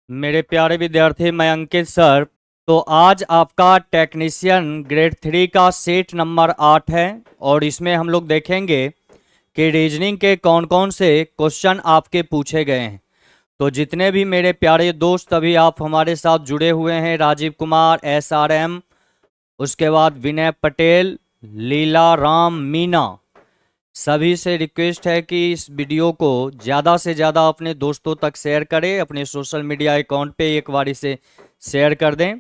मेरे प्यारे विद्यार्थी, मैं अंकित सर। तो आज आपका टेक्नीशियन ग्रेड 3 का सेट नंबर 8 है और इसमें हम लोग देखेंगे कि रीजनिंग के कौन कौन से क्वेश्चन आपके पूछे गए हैं। तो जितने भी मेरे प्यारे दोस्त अभी आप हमारे साथ जुड़े हुए हैं, राजीव कुमार, SRM, उसके बाद विनय पटेल, लीला राम, मीना, सभी से रिक्वेस्ट है कि इस वीडियो को ज़्यादा से ज़्यादा अपने दोस्तों तक शेयर करें। अपने सोशल मीडिया अकाउंट पे एक बार इसे शेयर कर दें।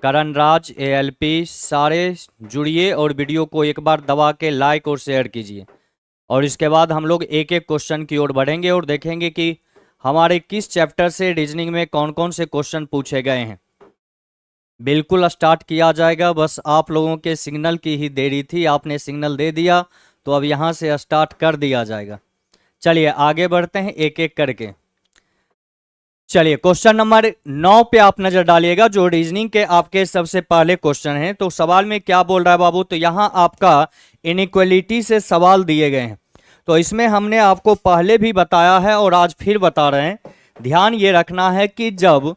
करण राज, ALP, सारे जुड़िए और वीडियो को एक बार दबा के लाइक और शेयर कीजिए। और इसके बाद हम लोग एक एक क्वेश्चन की ओर बढ़ेंगे और देखेंगे कि हमारे किस चैप्टर से रीजनिंग में कौन कौन से क्वेश्चन पूछे गए हैं। बिल्कुल स्टार्ट किया जाएगा, बस आप लोगों के सिग्नल की ही देरी थी। आपने सिग्नल दे दिया तो अब यहाँ से स्टार्ट कर दिया जाएगा। चलिए आगे बढ़ते हैं एक एक करके। चलिए क्वेश्चन नंबर 9 पे आप नजर डालिएगा, जो रीजनिंग के आपके सबसे पहले क्वेश्चन हैं। तो सवाल में क्या बोल रहा है बाबू, तो यहाँ आपका इनइक्वलिटी से सवाल दिए गए हैं। तो इसमें हमने आपको पहले भी बताया है और आज फिर बता रहे हैं। ध्यान ये रखना है कि जब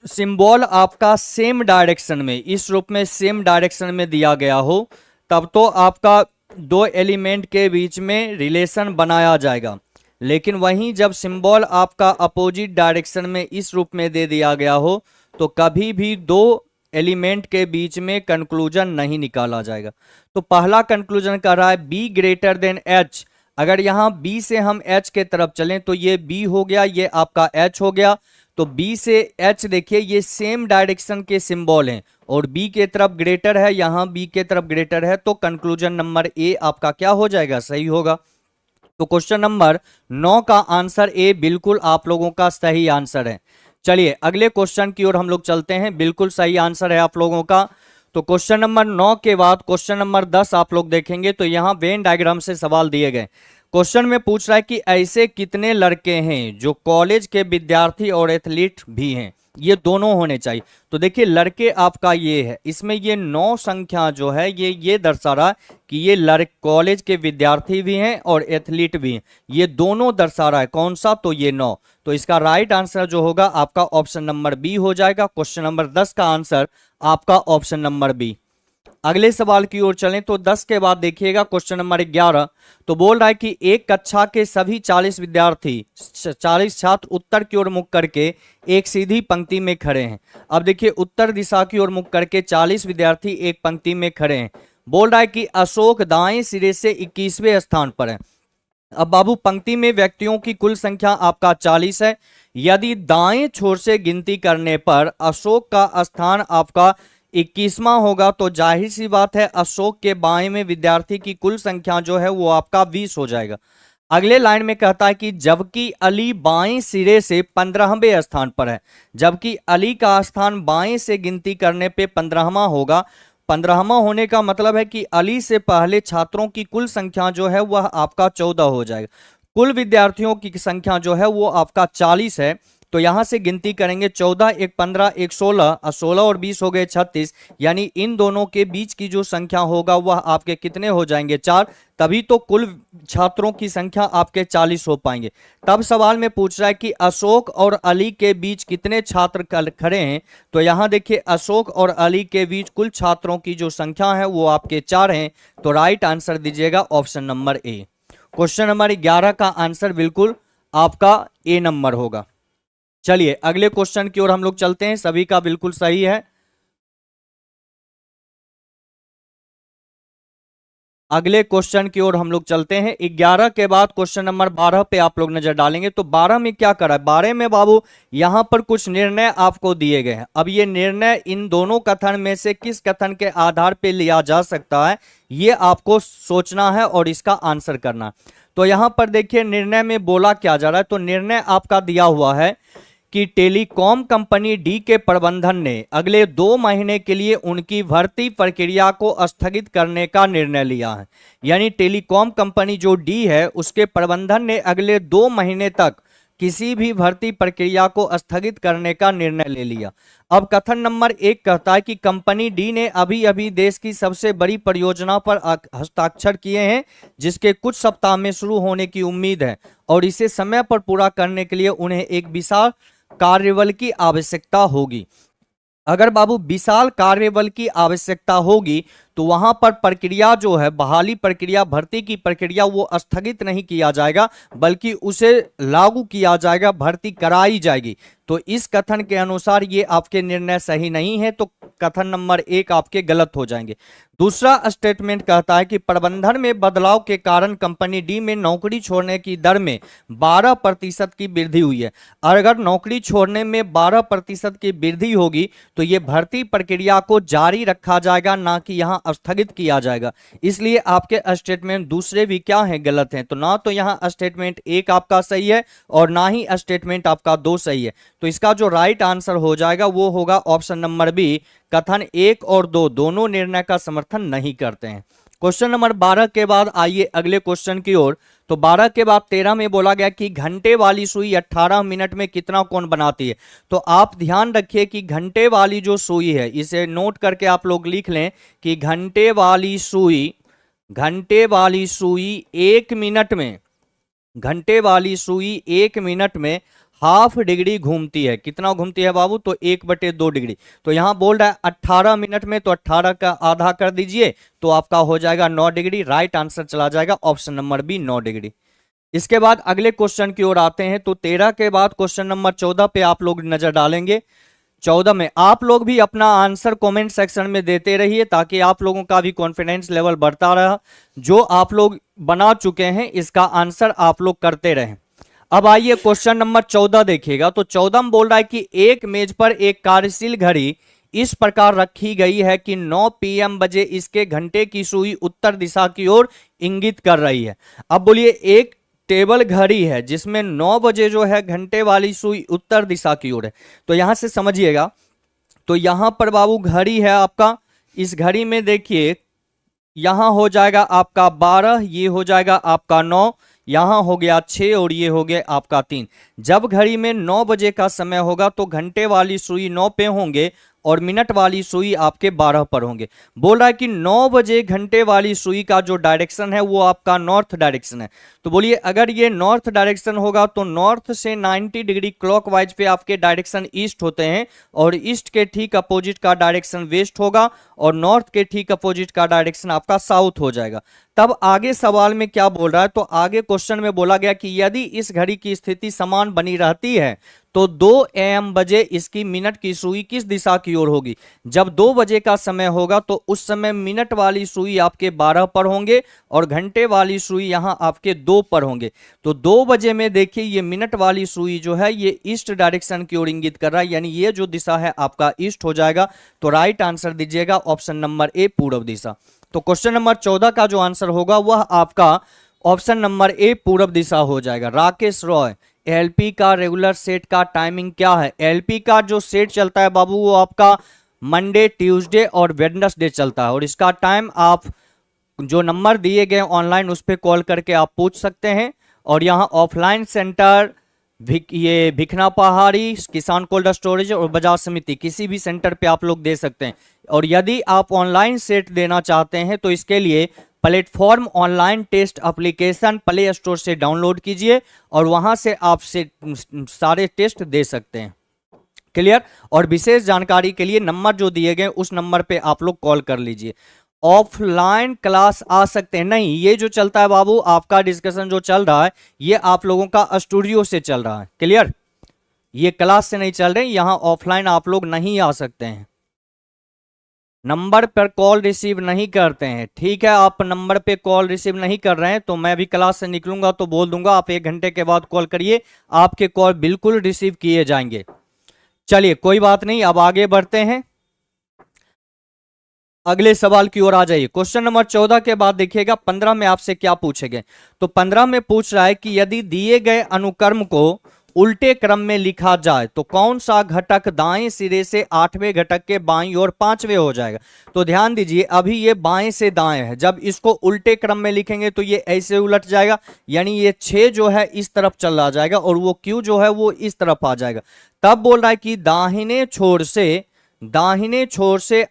सिंबल आपका सेम डायरेक्शन में, इस रूप में सेम डायरेक्शन में दिया गया हो, तब तो आपका दो एलिमेंट के बीच में रिलेशन बनाया जाएगा। लेकिन वहीं जब सिंबल आपका अपोजिट डायरेक्शन में इस रूप में दे दिया गया हो तो कभी भी दो एलिमेंट के बीच में कंक्लूजन नहीं निकाला जाएगा। तो पहला कंक्लूजन कर रहा है B ग्रेटर देन H। अगर यहाँ B से हम H के तरफ चलें तो ये B हो गया, ये आपका H हो गया। तो B से H देखिए ये सेम डायरेक्शन के सिंबल हैं और B के तरफ ग्रेटर है, यहाँ B के तरफ ग्रेटर है, तो कंक्लूजन नंबर A आपका क्या हो जाएगा, सही होगा। तो क्वेश्चन नंबर 9 का आंसर ए बिल्कुल आप लोगों का सही आंसर है। चलिए अगले क्वेश्चन की ओर हम लोग चलते हैं। बिल्कुल सही आंसर है आप लोगों का। तो क्वेश्चन नंबर 9 के बाद क्वेश्चन नंबर 10 आप लोग देखेंगे तो यहाँ वेन डायग्राम से सवाल दिए गए। क्वेश्चन में पूछ रहा है कि ऐसे कितने लड़के हैं जो कॉलेज के विद्यार्थी और एथलीट भी हैं। ये दोनों होने चाहिए। तो देखिए लड़के आपका ये है, इसमें ये 9 संख्या जो है ये दर्शा रहा है कि ये लड़के कॉलेज के विद्यार्थी भी हैं और एथलीट भी हैं। ये दोनों दर्शा रहा है, कौन सा, तो ये 9। तो इसका राइट आंसर जो होगा आपका ऑप्शन नंबर बी हो जाएगा। क्वेश्चन नंबर 10 का आंसर आपका ऑप्शन नंबर बी। अगले सवाल की ओर चलें तो 10 के बाद देखिएगा क्वेश्चन नंबर 11। तो बोल रहा है कि एक कक्षा के सभी 40 विद्यार्थी, 40 छात्र उत्तर की ओर मुख करके एक सीधी पंक्ति में खड़े हैं। अब देखिए उत्तर दिशा की ओर मुख करके 40 विद्यार्थी एक पंक्ति में खड़े हैं। बोल रहा है कि अशोक दाएं सिरे से 21वें स्थान पर है। अब बाबू पंक्ति में व्यक्तियों की कुल संख्या आपका 40 है। यदि दाएं छोर से गिनती करने पर अशोक का स्थान आपका 21वां होगा तो जाहिर सी बात है अशोक के बाएं में विद्यार्थी की कुल संख्या जो है वो आपका 20 हो जाएगा। अगले लाइन में कहता है कि जबकि अली बाएं सिरे से 15वें स्थान पर है। जबकि अली का स्थान बाएं से गिनती करने पे 15वां होगा। 15वां होने का मतलब है कि अली से पहले छात्रों की कुल संख्या जो है वह आपका 14 हो जाएगा। कुल विद्यार्थियों की संख्या जो है वो आपका 40 है। तो यहां से गिनती करेंगे 14, 1 15, 1 16, 16 और 20 हो गए 36। यानी इन दोनों के बीच की जो संख्या होगा वह आपके कितने हो जाएंगे, 4। तभी तो कुल छात्रों की संख्या आपके 40 हो पाएंगे। तब सवाल में पूछ रहा है कि अशोक और अली के बीच कितने छात्र खड़े हैं। तो यहां देखिए अशोक और अली के बीच कुल छात्रों की जो संख्या है वो आपके 4 हैं। तो राइट आंसर दीजिएगा option number A. Question number 11 का आंसर बिल्कुल आपका ए नंबर होगा। चलिए अगले क्वेश्चन की ओर हम लोग चलते हैं। सभी का बिल्कुल सही है। अगले क्वेश्चन की ओर हम लोग चलते हैं। 11 के बाद क्वेश्चन नंबर 12 पे आप लोग नजर डालेंगे। तो 12 में क्या करा है, 12 में बाबू यहां पर कुछ निर्णय आपको दिए गए हैं। अब ये निर्णय इन दोनों कथन में से किस कथन के आधार पे लिया जा सकता है, ये आपको सोचना है और इसका आंसर करना है। तो यहां पर देखिए निर्णय में बोला क्या जा रहा है। तो निर्णय आपका दिया हुआ है कि टेलीकॉम कंपनी डी के प्रबंधन ने अगले 2 महीने के लिए उनकी भर्ती प्रक्रिया को स्थगित करने का निर्णय लिया है। यानी टेलीकॉम कंपनी जो डी है उसके प्रबंधन ने अगले 2 महीने तक किसी भी भर्ती प्रक्रिया को स्थगित करने का निर्णय ले लिया। अब कथन नंबर 1 कहता है कि कंपनी डी ने अभी अभी देश की सबसे बड़ी परियोजना पर हस्ताक्षर किए हैं, जिसके कुछ सप्ताह में शुरू होने की उम्मीद है और इसे समय पर पूरा करने के लिए उन्हें एक विशाल कार्यबल की आवश्यकता होगी। अगर बाबू विशाल कार्यबल की आवश्यकता होगी तो वहां पर प्रक्रिया जो है, बहाली प्रक्रिया, भर्ती की प्रक्रिया, वो स्थगित नहीं किया जाएगा बल्कि उसे लागू किया जाएगा, भर्ती कराई जाएगी। तो इस कथन के अनुसार ये आपके निर्णय सही नहीं है, तो कथन नंबर 1 आपके गलत हो जाएंगे। दूसरा स्टेटमेंट कहता है कि प्रबंधन में बदलाव के कारण कंपनी डी में नौकरी छोड़ने की दर में 12% की वृद्धि हुई है। और अगर नौकरी छोड़ने में 12% की वृद्धि होगी तो ये भर्ती प्रक्रिया को जारी रखा जाएगा, ना कि यहां स्थगित किया जाएगा। इसलिए आपके स्टेटमेंट दूसरे भी क्या हैं, गलत हैं। तो ना तो यहां स्टेटमेंट 1 आपका सही है और ना ही स्टेटमेंट आपका 2 सही है। तो इसका जो राइट आंसर हो जाएगा वो होगा ऑप्शन नंबर बी, कथन 1 और 2 दोनों निर्णय का समर्थन नहीं करते हैं। क्वेश्चन नंबर 12 के बाद आइए अगले क्वेश्चन की ओर। तो 12 के बाद 13 में बोला गया कि घंटे वाली सुई 18 मिनट में कितना कोण बनाती है। तो आप ध्यान रखिए कि घंटे वाली जो सुई है, इसे नोट करके आप लोग लिख लें कि घंटे वाली सुई 1 मिनट में, घंटे वाली सुई 1 मिनट में हाफ डिग्री घूमती है। कितना घूमती है बाबू? तो 1/2 डिग्री। तो यहां बोल रहा है 18 मिनट में, तो 18 का आधा कर दीजिए तो आपका हो जाएगा 9 डिग्री। राइट आंसर चला जाएगा ऑप्शन नंबर बी, 9 डिग्री। इसके बाद अगले क्वेश्चन की ओर आते हैं। तो 13 के बाद क्वेश्चन नंबर 14 पे आप लोग नजर डालेंगे। 14 में आप लोग भी अपना आंसर कमेंट सेक्शन में देते रहिए ताकि आप लोगों का भी कॉन्फिडेंस लेवल बढ़ता रहा। जो आप लोग बना चुके हैं इसका आंसर आप लोग करते रहें। अब आइए क्वेश्चन नंबर 14 देखिएगा। तो 14 में बोल रहा है कि एक मेज पर एक कार्यशील घड़ी इस प्रकार रखी गई है कि 9 PM बजे इसके घंटे की सुई उत्तर दिशा की ओर इंगित कर रही है। अब बोलिए, एक टेबल घड़ी है जिसमें 9 बजे जो है घंटे वाली सुई उत्तर दिशा की ओर है। तो यहां से समझिएगा, तो यहां पर बाबू घड़ी है आपका, इस घड़ी में देखिए यहां हो जाएगा आपका 12, ये हो जाएगा आपका 9, यहां हो गया 6 और ये हो गया आपका 3। जब घड़ी में 9 बजे का समय होगा तो घंटे वाली सुई 9 पे होंगे और मिनट वाली सुई आपके 12 पर होंगे। बोल रहा है कि 9 बजे घंटे वाली सुई का जो डायरेक्शन है वो आपका नॉर्थ डायरेक्शन है। तो बोलिए, अगर ये नॉर्थ डायरेक्शन होगा तो नॉर्थ से 90 डिग्री क्लॉकवाइज पे आपके डायरेक्शन ईस्ट होते हैं और ईस्ट के ठीक अपोजिट का डायरेक्शन वेस्ट होगा और नॉर्थ के ठीक अपोजिट का डायरेक्शन आपका साउथ हो जाएगा। तब आगे सवाल में क्या बोल रहा है? तो आगे क्वेश्चन में बोला गया कि यदि इस घड़ी की स्थिति समान बनी रहती है तो 2 AM बजे इसकी मिनट की सुई किस दिशा की ओर होगी। जब 2 बजे का समय होगा तो उस समय मिनट वाली सुई आपके 12 पर होंगे और घंटे वाली सुई यहां आपके 2 पर होंगे। तो 2 बजे में देखिए ये मिनट वाली सुई जो है ये ईस्ट डायरेक्शन की ओर इंगित कर रहा है, यानी ये जो दिशा है आपका ईस्ट हो जाएगा। तो राइट आंसर दीजिएगा ऑप्शन नंबर ए, पूर्व दिशा। तो क्वेश्चन नंबर 14 का जो आंसर होगा वह आपका ऑप्शन नंबर ए, पूर्व दिशा हो जाएगा। राकेश रॉय, एलपी का रेगुलर सेट का टाइमिंग क्या है? एलपी का जो सेट चलता है बाबू वो आपका मंडे, ट्यूसडे और वेडनेसडे चलता है और इसका टाइम आप जो नंबर दिए गए ऑनलाइन उस पर कॉल करके आप पूछ सकते हैं। और यहाँ ऑफलाइन सेंटर ये भिखना पहाड़ी, किसान कोल्ड स्टोरेज और बाजार समिति किसी भी सेंटर पे आप लोग दे सकते हैं। और यदि आप ऑनलाइन सेट देना चाहते हैं तो इसके लिए platform online test application Play Store से डाउनलोड कीजिए और वहां से आप सारे टेस्ट दे सकते हैं। क्लियर? और विशेष जानकारी के लिए नंबर जो दिए गए उस नंबर पे आप लोग कॉल कर लीजिए। ऑफलाइन क्लास आ सकते हैं नहीं, ये जो चलता है बाबू आपका डिस्कशन जो चल रहा है ये आप लोगों का स्टूडियो से चल रहा है। क्लियर? ये क्लास से नहीं चल रहे, यहां ऑफलाइन आप लोग नहीं आ सकते हैं, नंबर पर कॉल रिसीव नहीं करते हैं। ठीक है, आप नंबर पे कॉल रिसीव नहीं कर रहे हैं तो मैं भी क्लास से निकलूंगा तो बोल दूंगा आप 1 घंटे के बाद कॉल करिए, आपके कॉल बिल्कुल रिसीव किए जाएंगे। चलिए कोई बात नहीं, अब आगे बढ़ते हैं, अगले सवाल की ओर आ जाइए। क्वेश्चन नंबर 14 के बाद देखिएगा 15 में आपसे क्या पूछे गए। तो 15 में पूछ रहा है कि यदि दिए गए अनुक्रम को उल्टे क्रम में लिखा जाए तो कौन सा घटक दाएं सिरे से 8वें घटक के बाईं ओर 5वें हो जाएगा। तो ध्यान दीजिए, अभी ये बाएं से दाएं है, जब इसको उल्टे क्रम में लिखेंगे तो ये ऐसे उलट जाएगा, यानी ये 6 जो है इस तरफ चला जाएगा और वो Q जो है वो इस तरफ आ जाएगा। तब बोल रहा है कि दाहिने छोर से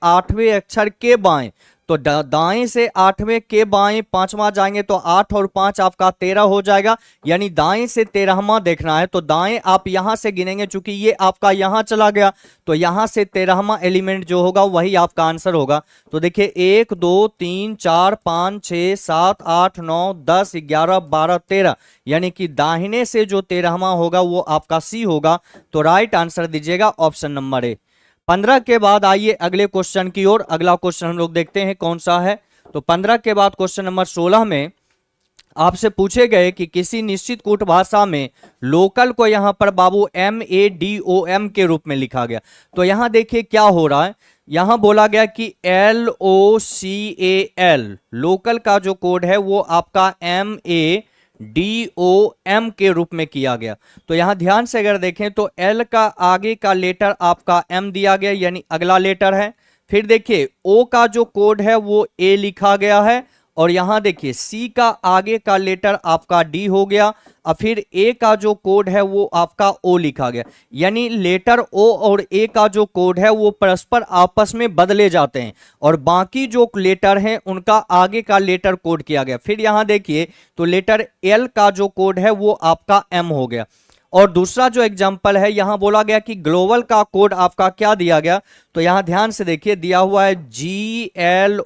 8वें अक्षर के बाएं, तो दाएं से 8वें के बाएं 5वां जाएंगे तो 8 और 5 आपका 13 हो जाएगा, यानी दाएं से 13वां देखना है तो दाएं आप यहां से गिनेंगे, चूंकि ये आपका यहां चला गया तो यहां से 13वां एलिमेंट जो होगा वही आपका आंसर होगा। तो देखिए 1 2 3 4 5 6 7 8 9 10 11 12 13, यानी कि दाहिने से जो 13वां होगा वो आपका सी होगा। तो राइट आंसर दीजिएगा ऑप्शन नंबर ए। 15 के बाद आइए अगले क्वेश्चन की ओर। अगला क्वेश्चन हम लोग देखते हैं कौन सा है। तो 15 के बाद क्वेश्चन नंबर 16 में आपसे पूछे गए कि किसी निश्चित कूट भाषा में लोकल को यहां पर बाबू MADOM के रूप में लिखा गया। तो यहां देखिए क्या हो रहा है, यहां बोला गया कि LOCAL लोकल का जो कोड है वो आपका MADOM के रूप में किया गया। तो यहां ध्यान से अगर देखें तो L का आगे का लेटर आपका M दिया गया, यानी अगला लेटर है। फिर देखिए O का जो कोड है वो A लिखा गया है, और यहां देखिए C का आगे का लेटर आपका D हो गया, और फिर A का जो कोड है वो आपका O लिखा गया। यानी लेटर O और A का जो कोड है वो परस्पर आपस में बदले जाते हैं, और बाकी जो लेटर हैं उनका आगे का लेटर कोड किया गया। फिर यहां देखिए तो लेटर L का जो कोड है वो आपका M हो गया। और दूसरा जो एग्जांपल है यहां बोला गया कि ग्लोबल का कोड आपका क्या दिया गया। तो यहां ध्यान से देखिए दिया हुआ है GLOBAL,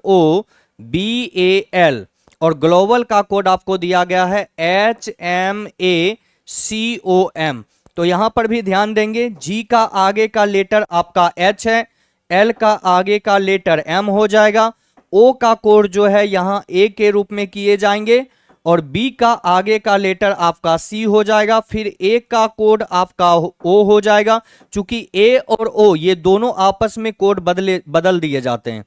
और ग्लोबल का कोड आपको दिया गया है HMACOM। तो यहां पर भी ध्यान देंगे, G का आगे का लेटर आपका H है, L का आगे का लेटर M हो जाएगा, O का कोड जो है यहां A के रूप में किए जाएंगे, और B का आगे का लेटर आपका C हो जाएगा, फिर A का कोड आपका O हो जाएगा। चूंकि A और O ये दोनों आपस में कोड बदल दिए जाते हैं,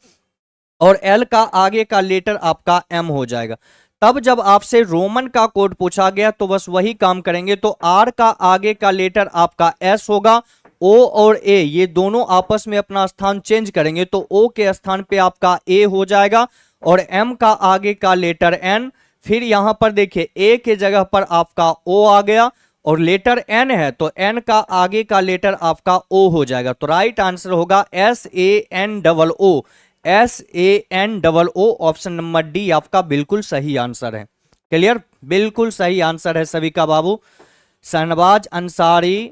और L का आगे का लेटर आपका M हो जाएगा। तब जब आपसे रोमन का कोड पूछा गया तो बस वही काम करेंगे। तो R का आगे का लेटर आपका S होगा, O और A ये दोनों आपस में अपना स्थान चेंज करेंगे तो O के स्थान पे आपका A हो जाएगा, और M का आगे का लेटर N। फिर यहां पर देखिए A के जगह पर आपका O आ गया, और लेटर N है तो N का आगे का लेटर आपका O हो जाएगा। तो राइट आंसर होगा SANOO, SANOO, option number D आपका बिल्कुल सही आंसर है। क्लियर, बिल्कुल सही आंसर है सभी का बाबू। शहनवाज अंसारी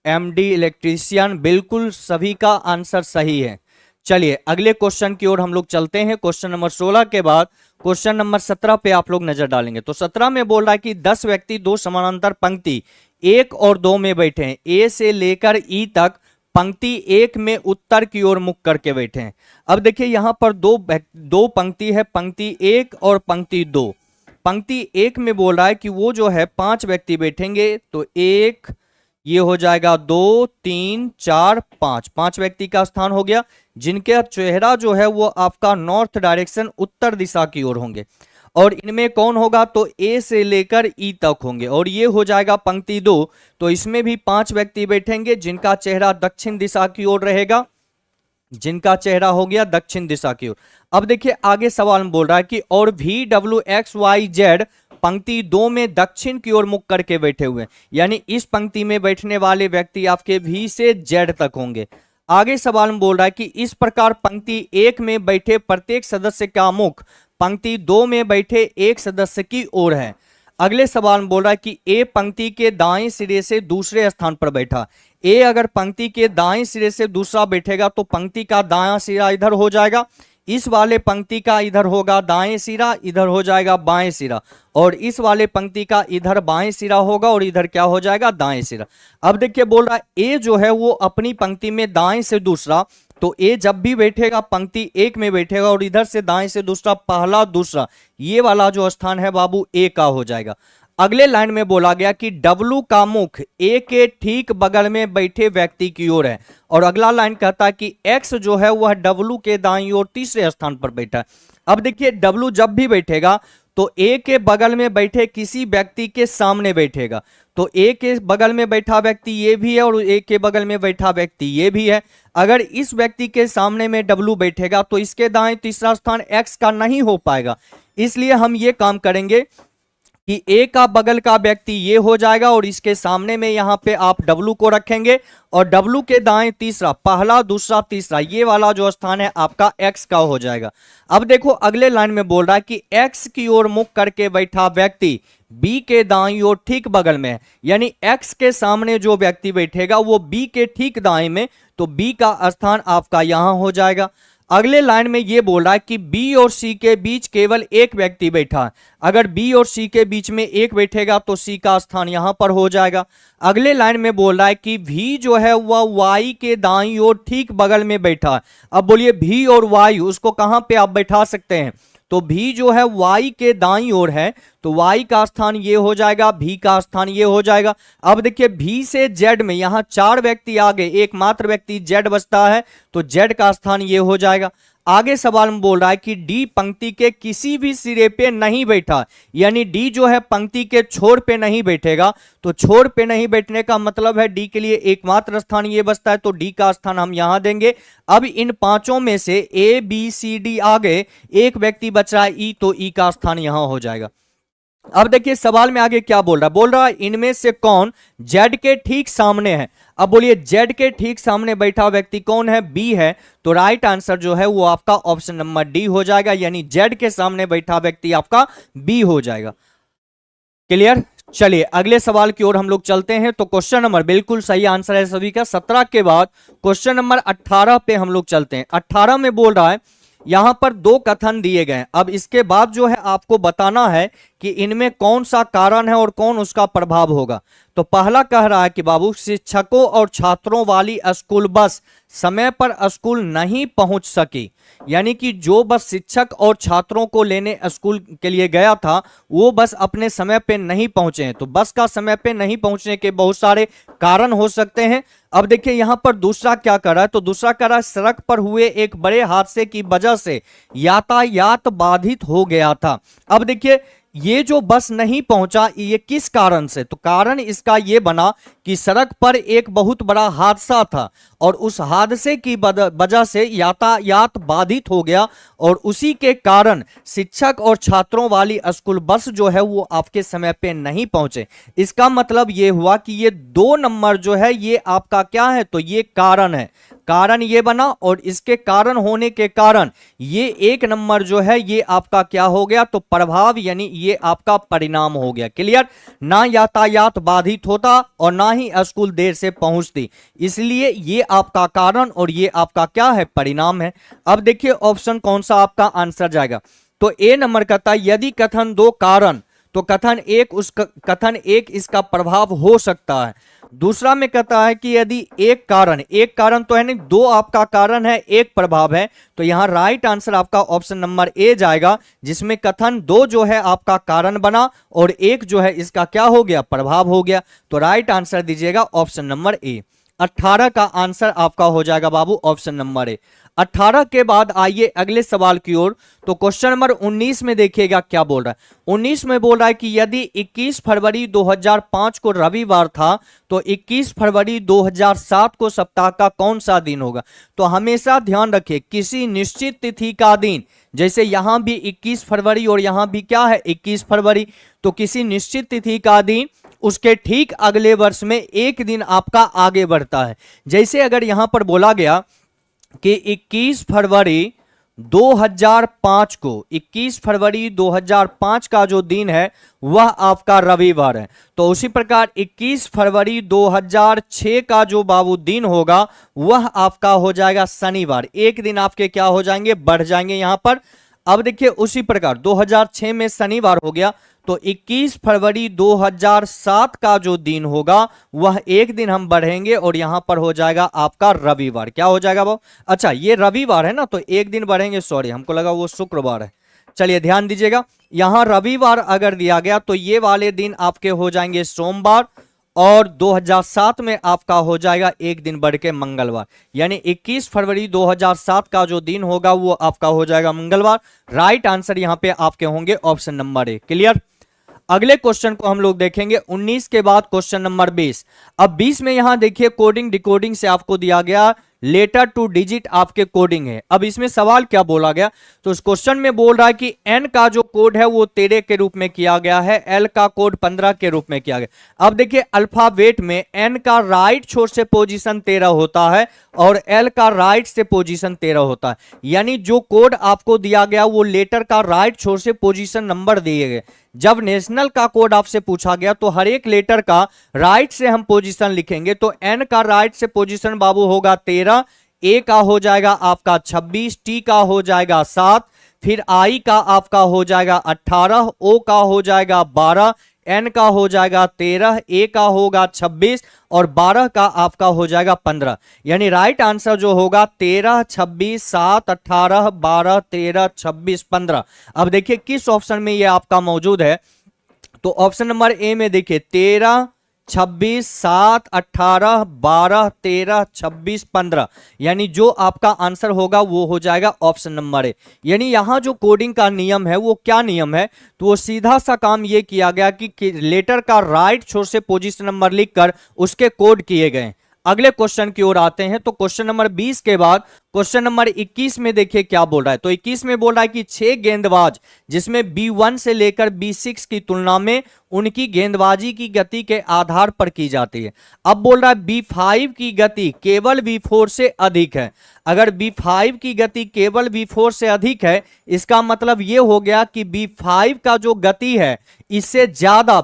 MD इलेक्ट्रीशियन, बिल्कुल सभी का आंसर सही है। चलिए अगले क्वेश्चन की ओर हम लोग चलते हैं। क्वेश्चन नंबर 16 के बाद क्वेश्चन नंबर 17 पे आप लोग नजर डालेंगे। तो 17 में बोल रहा है कि 10 व्यक्ति दो समानांतर पंक्ति 1 और 2 में बैठे हैं। ए से लेकर ई तक पंक्ति 1 में उत्तर की ओर मुख करके बैठे हैं। अब देखिए यहां पर दो पंक्ति है, पंक्ति 1 और पंक्ति 2। पंक्ति 1 में बोल रहा है कि वो जो है 5 व्यक्ति बैठेंगे, तो 1 ये हो जाएगा, 2 3 4 5, 5 व्यक्ति का स्थान हो गया, जिनके चेहरा जो है वो आपका नॉर्थ डायरेक्शन उत्तर दिशा की ओर होंगे। और इनमें कौन होगा, तो ए से लेकर ई तक होंगे। और ये हो जाएगा पंक्ति 2, तो इसमें भी 5 व्यक्ति बैठेंगे जिनका चेहरा दक्षिण दिशा की ओर रहेगा, जिनका चेहरा हो गया दक्षिण दिशा की ओर। अब देखिए आगे सवाल में बोल रहा है कि और VWXYZ पंक्ति 2 में दक्षिण की ओर मुख करके बैठे हुए हैं, यानी इस पंक्ति में बैठने वाले व्यक्ति आपके V से Z तक होंगे। आगे सवाल में बोल रहा है कि इस प्रकार पंक्ति 1 में बैठे प्रत्येक सदस्य का मुख पंक्ति 2 में बैठे एक सदस्य की ओर है। अगले सवाल में बोल रहा है कि ए पंक्ति के दाएं सिरे से दूसरे स्थान पर बैठा। ए अगर पंक्ति के दाएं सिरे से दूसरा बैठेगा तो पंक्ति का दायां सिरा इधर हो जाएगा, इस वाले पंक्ति का इधर होगा दाएं सिरा, इधर हो जाएगा बाएं सिरा, और इस वाले पंक्ति का इधर बाएं सिरा होगा और इधर क्या हो जाएगा दाएं सिरा। अब देखिए बोल रहा है ए जो है वो अपनी पंक्ति में दाएं से दूसरा, तो ए जब भी बैठेगा पंक्ति 1 में बैठेगा और इधर से दाएं से दूसरा, पहला दूसरा, ये वाला जो स्थान है बाबू ए का हो जाएगा। अगले लाइन में बोला गया कि डब्लू का मुख ए के ठीक बगल में बैठे व्यक्ति की ओर है, और अगला लाइन कहता है कि एक्स जो है वह डब्लू के दाईं ओर तीसरे स्थान पर बैठा है। अब देखिए डब्लू जब भी बैठेगा तो ए के बगल में बैठे किसी व्यक्ति के सामने बैठेगा, तो ए के बगल में बैठा व्यक्ति ये भी है और ए के बगल में बैठा व्यक्ति ये भी है। अगर इस व्यक्ति के सामने में डब्लू बैठेगा तो इसके दाएं तीसरा स्थान एक्स का नहीं हो पाएगा, इसलिए हम ये काम करेंगे कि ए का बगल का व्यक्ति ये हो जाएगा और इसके सामने में यहां पे आप डब्लू को रखेंगे और डब्लू के दाएं तीसरा, पहला दूसरा तीसरा, ये वाला जो स्थान है आपका एक्स का हो जाएगा। अब देखो अगले लाइन में बोल रहा है कि एक्स की ओर मुख करके बैठा व्यक्ति बी के दाईं ओर ठीक बगल में है, यानी एक्स के सामने जो व्यक्ति बैठेगा वो बी के ठीक दाएं में, तो बी का स्थान आपका यहां हो जाएगा। अगले लाइन में ये बोल रहा है कि बी और सी के बीच केवल एक व्यक्ति बैठा है, अगर बी और सी के बीच में एक बैठेगा तो सी का स्थान यहां पर हो जाएगा। अगले लाइन में बोल रहा है कि भी जो है वह वाई के दाईं ओर ठीक बगल में बैठा है। अब बोलिए भी और वाई उसको कहां पे आप बैठा सकते हैं, तो भी जो है वाई के दाईं ओर है, तो वाई का स्थान ये हो जाएगा, भी का स्थान ये हो जाएगा। अब देखिए भी से जेड में यहां चार व्यक्ति आगे एकमात्र व्यक्ति जेड बचता है, तो जेड का स्थान ये हो जाएगा। आगे सवाल में बोल रहा है कि डी पंक्ति के किसी भी सिरे पे नहीं बैठा, यानी डी जो है पंक्ति के छोर पे नहीं बैठेगा, तो छोर पे नहीं बैठने का मतलब है डी के लिए एकमात्र स्थान ये बचता है, तो डी का स्थान हम यहां देंगे। अब इन पांचों में से ए बी सी डी आगे एक व्यक्ति बच रहा है ई, तो ई का स्थान यहां हो जाएगा। अब देखिए सवाल में आगे क्या बोल रहा है इनमें से कौन जेड के ठीक सामने है। अब बोलिए जेड के ठीक सामने बैठा व्यक्ति कौन है, बी है, तो राइट आंसर जो है वो आपका ऑप्शन नंबर डी हो जाएगा, यानी जेड के सामने बैठा व्यक्ति आपका बी हो जाएगा। क्लियर। चलिए अगले सवाल की ओर हम लोग चलते हैं। तो क्वेश्चन नंबर बिल्कुल सही आंसर है सभी का 17 के बाद क्वेश्चन नंबर 18 पे हम लोग चलते हैं। 18 में बोल रहा है यहां पर दो कथन दिए गए, अब इसके बाद जो है आपको बताना है कि इनमें कौन सा कारण है और कौन उसका प्रभाव होगा। तो पहला कह रहा है कि बाबू शिक्षकों और छात्रों वाली स्कूल बस समय पर स्कूल नहीं पहुंच सकी, यानी कि जो बस शिक्षक और छात्रों को लेने स्कूल के लिए गया था वो बस अपने समय पे नहीं पहुंचे हैं। तो बस का समय पे नहीं पहुंचने के बहुत सारे कारण हो सकते हैं। अब देखिए यहां पर दूसरा क्या कर रहा है, तो दूसरा कह रहा है सड़क पर हुए एक बड़े हादसे की वजह से यातायात बाधित हो गया था। अब देखिए ये जो बस नहीं पहुंचा ये किस कारण से, तो कारण इसका ये बना कि सड़क पर एक बहुत बड़ा हादसा था और उस हादसे की वजह से यातायात बाधित हो गया और उसी के कारण शिक्षक और छात्रों वाली स्कूल बस जो है वो आपके समय पे नहीं पहुंचे। इसका मतलब ये हुआ कि ये 2 नंबर जो है ये आपका क्या है, तो ये कारण है, कारण ये बना और इसके कारण होने के कारण ये 1 नंबर जो है ये आपका क्या हो गया, तो प्रभाव, यानी ये आपका परिणाम हो गया। क्लियर। ना यातायात बाधित होता और ना ही स्कूल देर से पहुंचती, इसलिए ये आपका कारण और ये आपका क्या है, परिणाम है। अब देखिए ऑप्शन कौन सा आपका आंसर जाएगा, तो ए नंबर कहता है यदि कथन 2 कारण, तो कथन 1 इसका प्रभाव हो सकता है। दूसरा में कहता है कि यदि एक कारण तो है नहीं, 2 आपका कारण है 1 प्रभाव है, तो यहां राइट आंसर आपका ऑप्शन नंबर ए जाएगा, जिसमें कथन 2 जो है आपका कारण बना और 1 जो है इसका क्या हो गया, प्रभाव हो गया। तो राइट आंसर दीजिएगा ऑप्शन नंबर ए। 18 का आंसर आपका हो जाएगा बाबू ऑप्शन नंबर ए। 18 के बाद आइए अगले सवाल की ओर। तो क्वेश्चन नंबर 19 में देखिएगा क्या बोल रहा है। 19 में बोल रहा है कि यदि 21 फरवरी 2005 को रविवार था तो 21 फरवरी 2007 को सप्ताह का कौन सा दिन होगा। तो हमेशा ध्यान रखिए किसी निश्चित तिथि का दिन, जैसे यहां भी 21 फरवरी और यहां भी क्या है 21 फरवरी, तो किसी निश्चित तिथि का दिन उसके ठीक अगले वर्ष में 1 दिन आपका आगे बढ़ता है। जैसे अगर यहां पर बोला गया कि 21 फरवरी 2005 को, 21 फरवरी 2005 का जो दिन है वह आपका रविवार है, तो उसी प्रकार 21 फरवरी 2006 का जो बाबू दिन होगा वह आपका हो जाएगा शनिवार। 1 दिन आपके क्या हो जाएंगे, बढ़ जाएंगे यहां पर। अब देखिए उसी प्रकार 2006 में शनिवार हो गया, तो 21 फरवरी 2007 का जो दिन होगा वह 1 दिन हम बढ़ेंगे और यहां पर हो जाएगा आपका रविवार। क्या हो जाएगा वो, अच्छा ये रविवार है ना, तो 1 दिन बढ़ेंगे, सॉरी हमको लगा वो शुक्रवार है। चलिए ध्यान दीजिएगा, यहां रविवार अगर दिया गया तो ये वाले दिन आपके हो जाएंगे सोमवार और 2007 में आपका हो जाएगा 1 दिन बढ़ के मंगलवार, यानी 21 फरवरी 2007 का जो दिन होगा वो आपका हो जाएगा मंगलवार। राइट आंसर यहां पे आपके होंगे ऑप्शन नंबर ए। क्लियर। अगले क्वेश्चन को हम लोग देखेंगे 19 के बाद क्वेश्चन नंबर 20। अब 20 में यहां देखिए कोडिंग डिकोडिंग से आपको दिया गया लेटर टू डिजिट आपके कोडिंग है। अब इसमें सवाल क्या बोला गया, तो इस क्वेश्चन में बोल रहा है कि एन का जो कोड है वो 13 के रूप में किया गया है, एल का कोड 15 के रूप में किया गया। अब देखिए अल्फाबेट में एन का राइट छोर से पोजीशन 13 होता है और एल का राइट से पोजीशन 13 होता है, यानी जो कोड आपको दिया गया वो लेटर का राइट छोर से पोजीशन नंबर दिए गए। जब नेशनल का कोड आपसे पूछा गया तो हर एक लेटर का राइट से हम पोजीशन लिखेंगे, तो एन का राइट से पोजीशन बाबू होगा 13, ए का हो जाएगा आपका 26, टी का हो जाएगा 7, फिर आई का आपका हो जाएगा 18, ओ का हो जाएगा 12, एन का हो जाएगा 13, ए का होगा 26 और 12 का आपका हो जाएगा 15। यानी राइट आंसर जो होगा 13, 26, 7, 18, 12, 13, 26, 15। अब देखिए किस ऑप्शन में ये आपका मौजूद है, तो ऑप्शन नंबर ए में देखिए 13, 26, 7, 18, 12, 13, 26, 15, यानी जो आपका आंसर होगा वो हो जाएगा ऑप्शन नंबर ए। यानी यहां जो कोडिंग का नियम है वो क्या नियम है, तो वो सीधा सा काम ये किया गया कि लेटर का राइट छोर से पोजीशन नंबर लिखकर उसके कोड किए गए। अगले क्वेश्चन की ओर आते हैं, तो क्वेश्चन नंबर 20 के बाद क्वेश्चन नंबर 21 में देखिए क्या बोल रहा है। तो 21 में बोल रहा है कि 6 गेंदबाज जिसमें B1 से लेकर B6 की तुलना में उनकी गेंदबाजी की गति के आधार पर की जाती है। अब बोल रहा है B5 की गति केवल B4 से अधिक है। अगर B5 की गति केवल B4 से अधिक है, इसका मतलब यह हो गया कि B5 का जो गति है इससे ज्यादा